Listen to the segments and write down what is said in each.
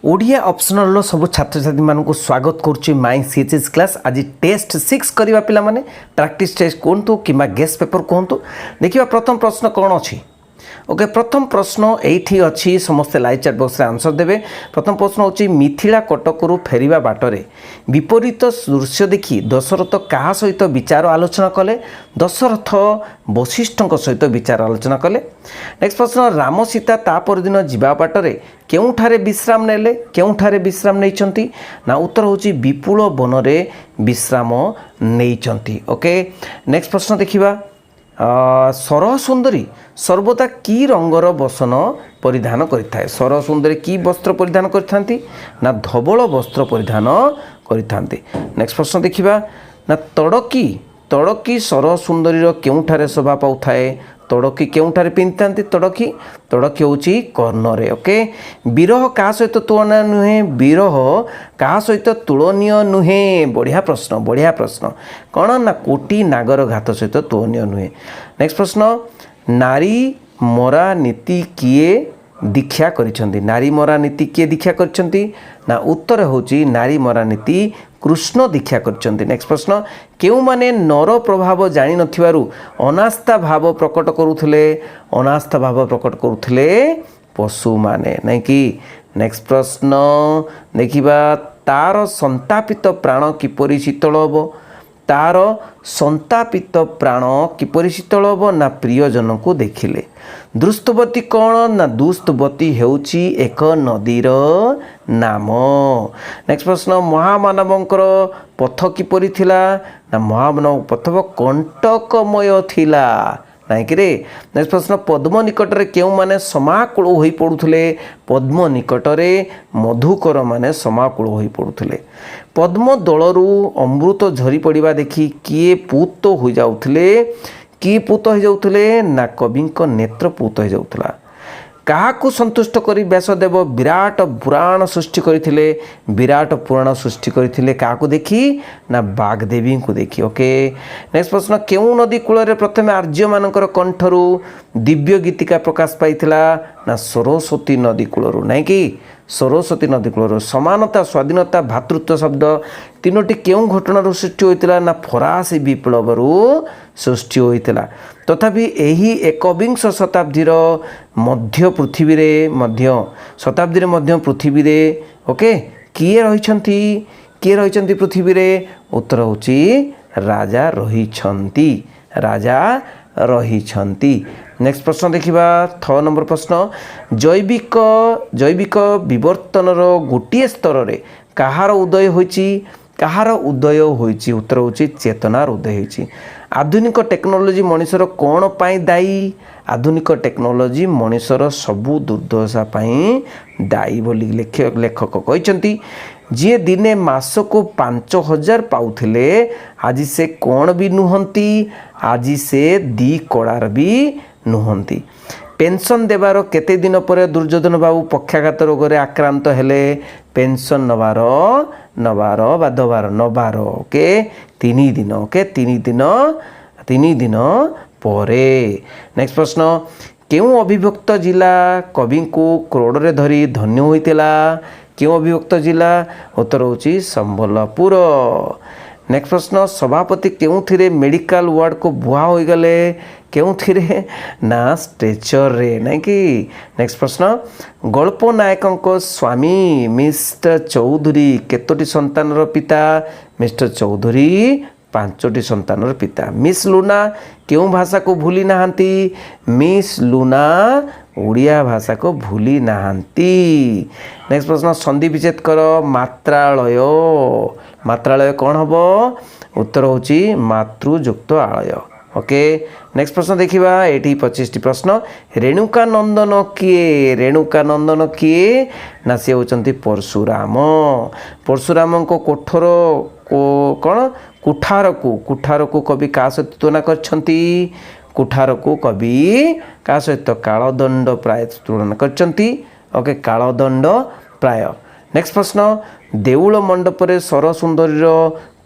Odia optional सब छात्र छात्री मानक स्वागत करुच्ची माई सीएचएस क्लास। आज टेस्ट 6 करवा पिला माने प्रैक्टिस टेस्ट कहतु कि गेस्ट पेपर कहतु। देखिए प्रथम प्रश्न कौन अच्छी। ओके प्रथम प्रश्न ये अच्छी समस्ते लाइव चैट बॉक्स रे आंसर देवे। प्रथम प्रश्न होची मिथिला कटकरू फेरिबा बाटरे विपरीत दृश्य देखि दशरथ क्या सहित विचार आलोचना कले। दशरथ वशिष्ठ सहित विचार आलोचना कले। नेक्स्ट प्रश्न राम सीता ता परदिन जीवा बाटरे केउठारे विश्राम नेले। केउठारे विश्राम नैचंती ना उत्तर होची विपुल बनरे विश्राम नैचंती। ओके नेक्स्ट प्रश्न देखिबा सरह सुंदरी सर्वदा की रंगर बसन परिधान करिथाए। सरह सुंदरी की वस्त्र परिधान करिथांती ना धवल वस्त्र परिधान करिथांती। नेक्स्ट प्रश्न देखिबा ना तड़की तड़की सरह सुंदरीर केउठारे शोभा पाउथाए। तड़की केउठारे पिंधिथांती। तड़की तड़की होची कर्णरे। ओके विरह का सहित तुलना नुहे। विरह का सहित तुलनीय नुहे। बढ़िया प्रश्न कौन ना कोटी नागर घात सहित तुलनीय नुहे। नेक्स्ट प्रश्न नारी मरा नीति किए दीक्षा करिसेंती। नारी मरा नीति किए दीक्षा करिसेंती ना उत्तर होची नारी मरा नीति कृष्ण दीक्षा करिसेंती। नेक्स्ट प्रश्न केउ माने नर प्रभाव जानि नथिबारु अनास्था भाव प्रकट करुथले। अनास्था भाव प्रकट करुथले पशु माने नहीं कि। नेक्स्ट प्रश्न देखिबा तार संतापित प्राण किपरि शीतल हबो। तार संतापित प्राण किपरि शीतल हबो ना प्रियजन को देखिले। दुस्तवती कौन ना दुस्तवती हेउची एक नदीर नाम। नेक्स्ट प्रश्न महामानवंकर पथ किपरि थिला ना महामानव पथ कंटकमय थिला नहीं कि रे। नेक्स्ट प्रश्न पद्म निकटरे केउ माने समाकुल होई पड़ुथले। पद्म निकटरे मधुकर माने समाकुल होई पड़ुथले। पद्म दलरू अमृत झरी पड़िबा देखि किए पूत हो जाउथले। किए पूत हो जाउथले ना कविंक नेत्र पूत हो जाउथला। काहाकू संतुष्ट करी व्यासदेव विराट पुराण सृष्टि करथिले। विराट पुराण सृष्टि करथिले काहाकू देखि ना बागदेवी को देखि। ओके नेक्स्ट प्रश्न केउ नदी कूल रे प्रथमे आर्य मानकर कंठरू दिव्य गीतिका प्रकाश पाइथिला ना सरस्वती नदी कूलरू नहीं कि। सरस्वती नदी कूलरू समानता स्वाधीनता भातृत्व शब्द तीनोटी केउ घटनारू सृष्टि होइतिला ना फरासी विप्लवरू सृष्टि होइतिला। तथापि एही एकविंश शताब्दीर मध्य पृथ्वी रे मध्य पृथ्वी रे ओके किए रहिछंती पृथ्वी रे। उत्तर होची राजा रहिछंती। नेक्स्ट प्रश्न देखिबा 6 नंबर प्रश्न जैविक विवर्तनर गोटिए स्तर रे कहार उदय होइची। उत्तर होची चेतनार उदय होइची। आधुनिक टेक्नोलोजी मनुष्यर कौन पाई दायी। आधुनिक टेक्नोलोजी मनुष्यर सबू दुर्दशा पाई दायी बोली लेखक कहते। जी दिने मासको 5000 पाउथिले आज से कौन भी नुहंती। आज से दी कड़ार भी नुहंती। पेंशन देवार केते दिन पर दुर्योधन बाबू पक्षाघात रोग रे आक्रांत हेले। पेंशन नबार ओके 3 दिन। ओके 3 दिन परे। नेक्स्ट प्रश्न केउ अभिभक्त जिला कवि को क्रोड़ रे धरी धन्य होइतिला। केउ अभिभक्त जिला उत्तर होची संबलपुर। नेक्स्ट प्रश्न सभापति केउथिरे मेडिकल वार्ड को बुहा हो गले। केउथिरे ना स्ट्रेचर रे नहीं कि। नेक्स्ट प्रश्न गल्प नायक स्वामी मिस्टर चौधरी केतोटी संतानर पिता। मिस्टर चौधरी 5टी संतानर पिता। मिस लुना केउ भाषा को भूली नहांती। मिस लुना उड़िया भाषा को भूली नहांती। नेक्स्ट प्रश्न संधि विच्छेद कर मात्रालय कौन हबो। उत्तर होची मातृयुक्त आलय। ओके नेक्स्ट प्रश्न देखिबा 25टी प्रश्न रेणुका नंदन किए ना से होचंती परशुराम। परशुराम को कोठर को कौन कुठार को कवि का सहित तुलना करछंती। कुठार को कवि का सहित कालदंड प्राय तुलना करछंती। ओके कालदंड प्राय। नेक्स्ट प्रश्न देउल मंडप रे सरसुंदरीर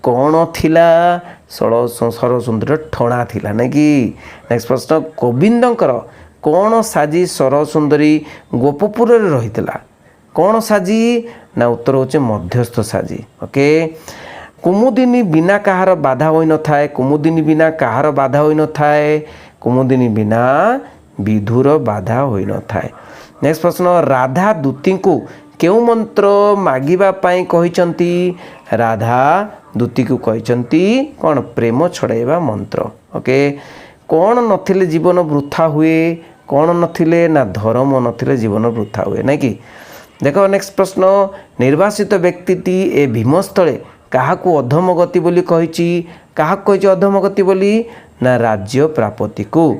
कौन थिला। सरसुंदरी ठणा थिला नहीं कि। नेक्स्ट प्रश्न गोविंदंकर कौन साजी सरसुंदरी गोपपुर रे रहितला। कौन साजी ना उत्तर होचे मध्यस्थ साजी। ओके कुमुदिनी बिना कहार बाधा होई न थाए, कुमुदिनी बिना कहार बाधा होई न थाए, कुमुदिनी बिना विधुर बाधा होई न थाए। नेक्स्ट प्रश्न राधा दूती को केउ मंत्र मागिबा पाई कहिचंती, राधा दूती को कहिचंती कौन प्रेम छड़ाइबा मंत्र। ओके कौन नथिले जीवन वृथा हुए, कौन नथिले ना धर्म नथिले जीवन वृथा हुए नहीं कि। देखो नेक्स्ट प्रश्न निर्वासित व्यक्तिटी ए भीमस्थले काहाकू अधम गति बोली कहिची, काहाकू कहिची अधम गति बोली ना राज्य प्राप्ति को।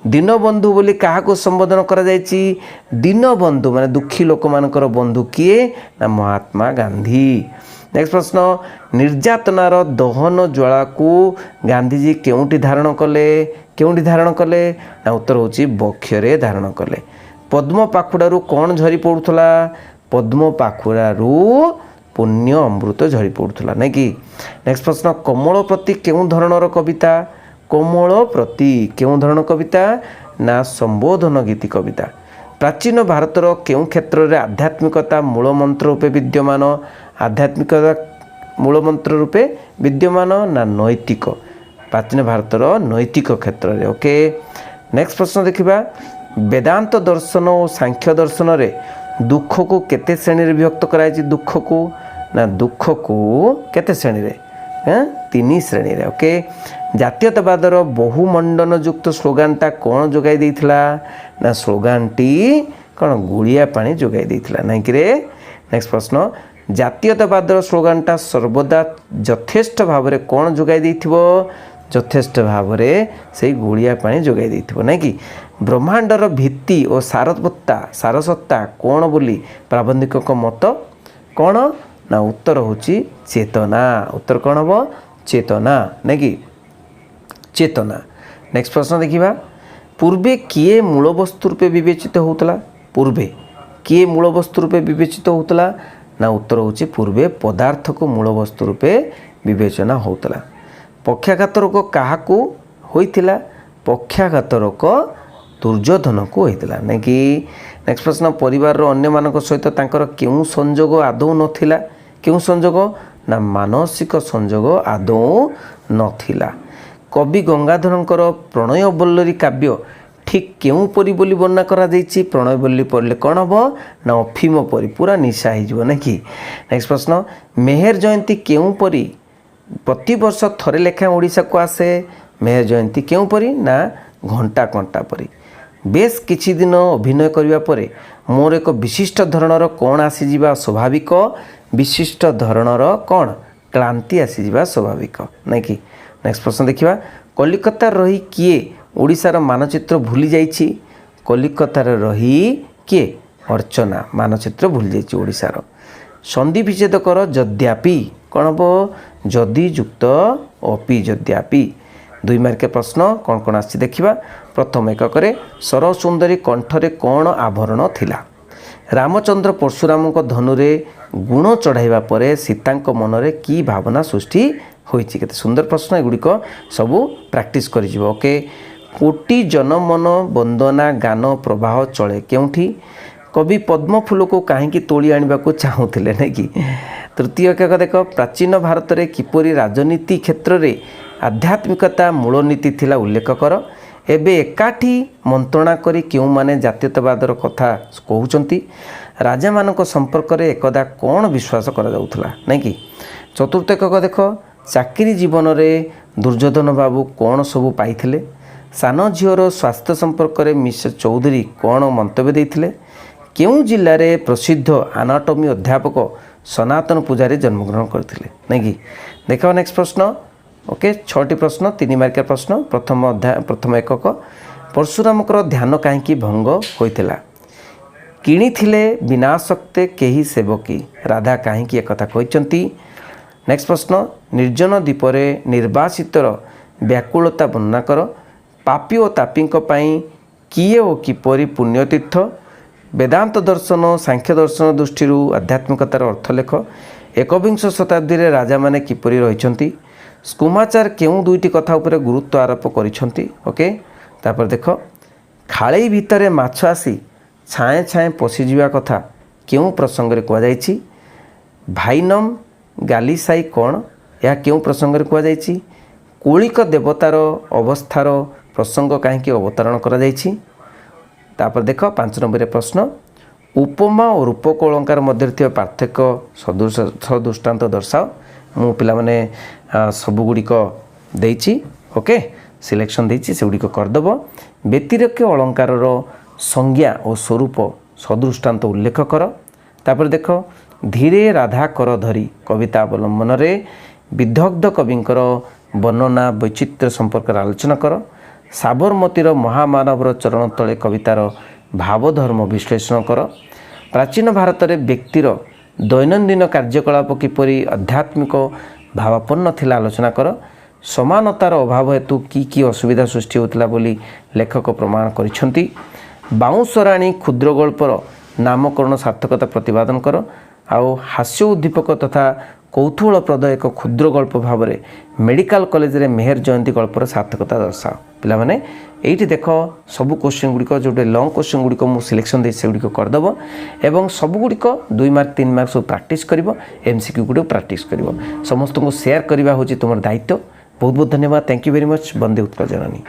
दीनबंधु बोली काहाकू संबोधन करा जायची, दीनबंधु माने दुखी लोक मानकर बंधु किए ना महात्मा गांधी। नेक्स्ट प्रश्न निर्यातनार दहन ज्वाला को गांधीजी केउंटी धारण कले, केउंटी धारण कले ना उत्तर होची बक्षरे धारण कले। पद्म पाखुड़ारू कौन झरी पड़ुथला, पद्म पाखुड़ारू पुण्य अमृत झरी पड़ुथला नहीं कि। नेक्स्ट प्रश्न कमल प्रति केउं धरणर कविता, कमल प्रति केउं धरण कविता ना संबोधन गीति कविता। प्राचीन भारतर केउं क्षेत्र रे आध्यात्मिकता मूल मंत्र रूपे विद्यमान, आध्यात्मिकता मूल मंत्र रूपे विद्यमान ना नैतिक, प्राचीन भारतर नैतिक क्षेत्र रे। ओके नेक्स्ट प्रश्न देखिबा वेदांत दर्शन और सांख्य दर्शन रे दुख को केते श्रेणी रे विभक्त करायछि, दुख को ना दुख को केते श्रेणी रे, तीन श्रेणी रे। ओके जातीयतावादर बहुमंडन युक्त स्लोगानटा कौन जोगाई देइथिला ना स्लोगानटी कौन गुड़िया पानी जोगाई देइथिला नहीं कि रे। नेक्स्ट प्रश्न जातीयतावादर स्लोगानटा सर्वदा यथेष्ट भाव में कौन जोगाई देइथिबो, यथेष्ट भाव में से गुड़िया पानी जोगाई देइथिबो नहीं कि। ब्रह्मांडर भित्ति और सारसत्ता कौन बोली प्राबंधिक मत कौन ना उत्तर होची चेतना, उत्तर कौन हम चेतना नहीं कि चेतना। नेक्स्ट प्रश्न देखिबा पूर्वे किए मूल वस्तु रूपे विवेचित होतला, पूर्वे किए मूल वस्तु रूपे विवेचित होतला ना उत्तर होची पूर्वे पदार्थ को मूल वस्तु रूपे विवेचना होतला। पक्षाघात रोग काहाकू होइथिला, पक्षाघात रोग दुर्योधन को होइथिला नहीं कि। नेक्स्ट प्रश्न परिवार अन्य मानक सहित तांकर केउं संजोग आदौ नथिला, केउं संजोग ना मानसिक संजोग आदौ नथिला। कवि गंगाधरंकर प्रणय बल्लरी काव्य ठीक केउं परी बोली वर्णना करा जायछि, प्रणय बल्लरी पढ़ले कौन हम ना अफिम परी पूरा निशा हो नहीं कि। नेक्स्ट प्रश्न मेहर जयंती केउं परी प्रति वर्ष थरे लेखा ओडिशा को आसे, मेहर जयंती केउं परी ना घंटा कंटा परी। बेस किछि दिन अभिनय करिवा परे मोर एक विशिष्ट धरणर कौन आसीजिबा स्वाभाविक, विशिष्ट धरणर कौन क्लांति आसीजिबा स्वाभाविक नहीं कि। नेक्स्ट प्रश्न देखिबा कलिकता रही किए ओडिशार मानचित्र भूली जाइछि, कलिकतार रही किए अर्चना मानचित्र भूली जाइछि ओडिशार। संधि विच्छेद कर यद्यापि कौन हम जदि युक्त अपि यद्यापि। 2 मार्क के प्रश्न कौन कौन आछि देखिबा। प्रथम एकक सर सुंदरी कंठरे कौन आवरण थिला, रामचंद्र परशुराम धनुरे गुण चढ़ाइबा परे सीतांक मनरे की भावना सृष्टि होइछि। केते सुंदर प्रश्न एगुड़िक सबू प्रैक्टिस करिजिबो। ओके कोटि जनमन वंदना गान प्रवाह चले केउठी, कवि पद्म फूल को कहीं तोड़ी आने को चाहूले नहीं कि। तृतीय एकक देख प्राचीन भारत में किपरि राजनीति क्षेत्र में आध्यात्मिकता मूल नीति थिला उल्लेख कर। एबे एकाठी मंत्रणा करी क्यों माने जातीयतावादर कथा कहउचंती, राजा मानक संपर्क में एकदा कौन विश्वास करा जाउथला नहीं कि। चतुर्थ एकक देख चाकरी जीवन में दुर्योधन बाबू कौन सबू पाइथिले, सान झीवर स्वास्थ्य संपर्क में मिसेस चौधरी कौन मंतव्य देइथिले, केउं जिले में प्रसिद्ध एनाटॉमी अध्यापक सनातन पूजारी जन्मग्रहण करथिले नहीं कि। देखो नेक्स्ट प्रश्न। ओके 6टी प्रश्न 3 मार्क प्रश्न। प्रथम एकक परशुरामकर ध्यान कहीं भंग होइथिला, किणिथिले विनाशक्ते केही सेवकी, राधा कहीं एक कथा कहिचंती। नेक्स्ट प्रश्न निर्जन द्वीपरे निर्वासितर व्याकुलता वर्णना कर, पापी और तापी किए और किपरि पुण्यतीर्थ, वेदांत दर्शन सांख्य दर्शन दृष्टि आध्यात्मिकतार अर्थ लेख, एकविंश शताब्दी रे राजा माने किपरि रहिछंती, स्कुमाचार केउं दुईटी कथा उपरे गुरुत्व आरोप करिछंती। ओके तापर देख खाळई भितरे माछ आसी छाए छाए पशिजिबा कथा केउं प्रसंग रे कुआ जायछि भाइनम गालिसाई कौन यह केउं प्रसंग रे कुआ जायछि कौलिक देवतार अवस्थार प्रसंग कहीं अवतरण करा जायछि तापर देख 5 नंबर प्रश्न उपमा और रूपक अलंकार मध्य थी पार्थक्य सदृष्टांत दर्शाओ मु पिला माने सबुगुड़िक देइछि ओके सिलेक्शन देइछि सेगुड़िक करदेव व्यतिरेक अलंकार संज्ञा और स्वरूप सदृष्टांत उल्लेख कर तापर देख धीरे राधा कर धरी कविता अवलंबन रे विदग्ध कविंकर वर्णना वैचित्र्य संपर्क आलोचना कर साबरमतीर महामानवर चरण तले कवितार भावधर्म विश्लेषण कर प्राचीन भारत में व्यक्तिर दैनंदिन कार्यकलाप किपरि आध्यात्मिक भावापन्न थिला आलोचना कर समानतार अभाव हेतु की असुविधा सृष्टि होता बोली लेखक प्रमाण करिसेंती बाउंसराणी क्षुद्र गल्पर नामकरण सार्थकता प्रतिपादन कर आउ हास्य उद्दीपक तथा कौतूहलप्रद एक क्षुद्र गल्प भाव में मेडिकल कॉलेज रे मेहर जयंती गल्पर सार्थकता दर्शाओ पिला माने एइठी देख सबु क्वेश्चन गुड़िक जो लंग क्वेश्चन गुड़िक मु सिलेक्शन दे से गुड़िक करदेव एवं सब गुड़िक 2 मार्क 3 मार्क सब प्रैक्टिस करिवो एमसीक्यू गुड़िक प्रैक्टिस करिवो समस्त को शेयर करबा होची तुमर दायित्व बहुत बहुत धन्यवाद thank you very much Vande Utkal Janani.